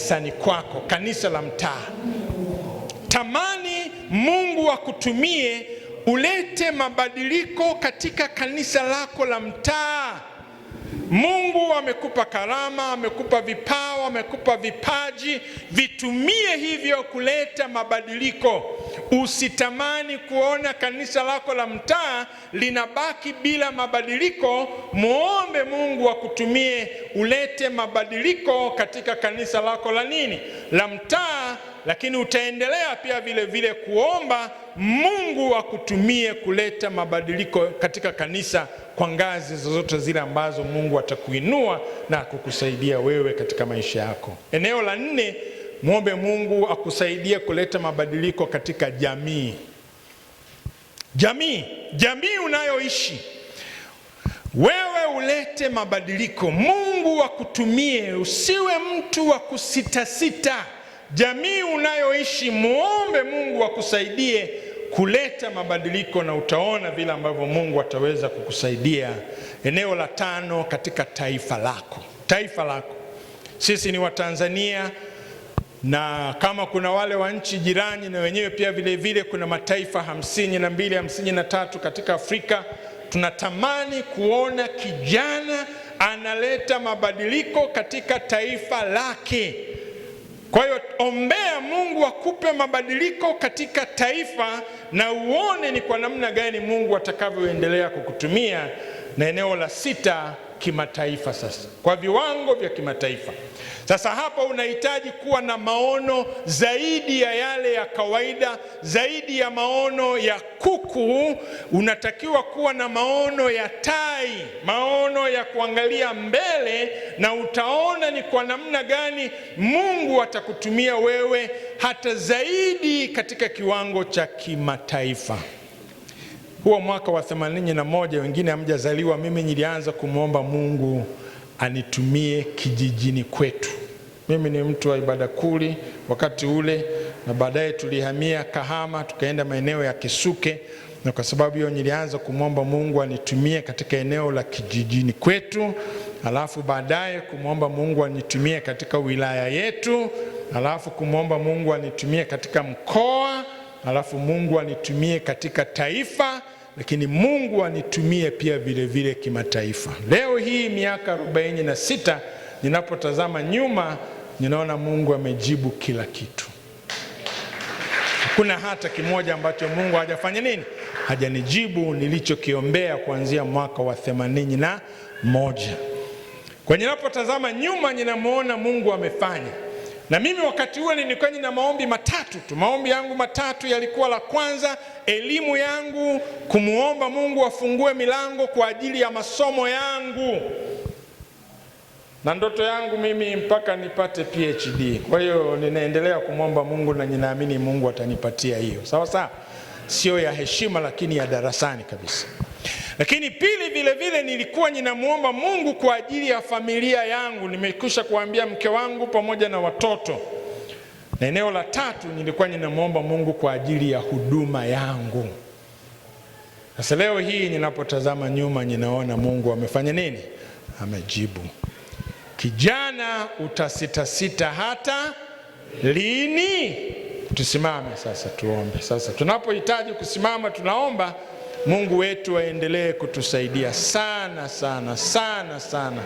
kanisani kwako, kanisa la mtaa. Tamani Mungu akutumie ulete mabadiliko katika kanisa lako la mtaa. Mungu amekupa karama, amekupa vipawa, amekupa vipaji, vitumie hivyo kuleta mabadiliko. Usitamani kuona kanisa lako la mtaa linabaki bila mabadiliko. Muombe Mungu akutumie ulete mabadiliko katika kanisa lako la nini? La mtaa. Lakini utaendelea pia vile vile kuomba Mungu akutumie kuleta mabadiliko katika kanisa kwa ngazi zozote zile ambazo Mungu atakuinua na kukusaidia wewe katika maisha yako. Eneo la 4, muombe Mungu akusaidie kuleta mabadiliko katika jamii. Jamii unayoishi wewe ulete mabadiliko. Mungu akutumie, usiwe mtu wa kusitasita. Jamii unayoishi, muombe Mungu akusaidie kuleta mabadiliko, na utaona vile ambavyo Mungu ataweza kukusaidia. Eneo la 5, katika taifa lako. Taifa lako. Sisi ni Watanzania, na kama kuna wale wa nchi jirani na wenyewe pia vile vile kuna mataifa 52, 53 katika Afrika. Tunatamani kuona kijana analeta mabadiliko katika taifa lake. Kwa hiyo ombea Mungu akupe mabadiliko katika taifa, na uone ni kwa namna gani Mungu atakavyoendelea kukutumia. Na eneo la 6, kimataifa sasa, kwa viwango vya kimataifa. Sasa hapa unahitaji kuwa na maono zaidi ya yale ya kawaida, zaidi ya maono ya kuku. Unatakiwa kuwa na maono ya tai, maono ya kuangalia mbele, na utaona ni kwa namna gani Mungu atakutumia wewe hata zaidi katika kiwango cha kimataifa. Huo mwaka wa 81, wengine hamjazaliwa, mimi nilianza kumwomba Mungu anitumie kijijini kwetu. Mimi ni mtu wa Ibadakuli wakati ule, na baadaye tulihamia Kahama tukaenda maeneo ya Kisuke, na kwa sababu hiyo nilianza kumwomba Mungu anitumie katika eneo la kijijini kwetu. Alafu baadaye kumwomba Mungu anitumie katika wilaya yetu, alafu kumwomba Mungu anitumie katika mkoa, alafu Mungu anitumie katika taifa, lakini Mungu anitumie pia vile vile kimataifa. Leo hii miaka 46, ninapotazama nyuma, ninaona Mungu amejibu kila kitu. Hakuna hata kimoja ambacho Mungu hajafanya nini? Hajanijibu nilichokiombea kuanzia mwaka wa 81. Kwa ninapotazama nyuma, ninamuona Mungu amefanya. Na mimi wakati ule nilikuwa nina maombi matatu tu. Maombi yangu matatu yalikuwa: la kwanza, elimu yangu, kumuomba Mungu afungue milango kwa ajili ya masomo yangu. Na ndoto yangu mimi mpaka nipate PhD. Kwa hiyo ninaendelea kumwomba Mungu, na ninaamini Mungu atanipatia hiyo. Sawa sawa. Sio ya heshima, lakini ya darasani kabisa. Lakini pili vile vile nilikuwa ninamuomba Mungu kwa ajili ya familia yangu. Nimekwisha kuambia mke wangu pamoja na watoto. Na eneo la 3 nilikuwa ninamuomba Mungu kwa ajili ya huduma yangu. Sasa leo hii ninapotazama nyuma, ninaona Mungu amefanya nini? Amejibu. Kijana, utasitasita hata lini? Tusimame sasa tuombe. Sasa tunapohitaji kusimama, tunaomba Mungu wetu aendelee kutusaidia sana sana sana sana.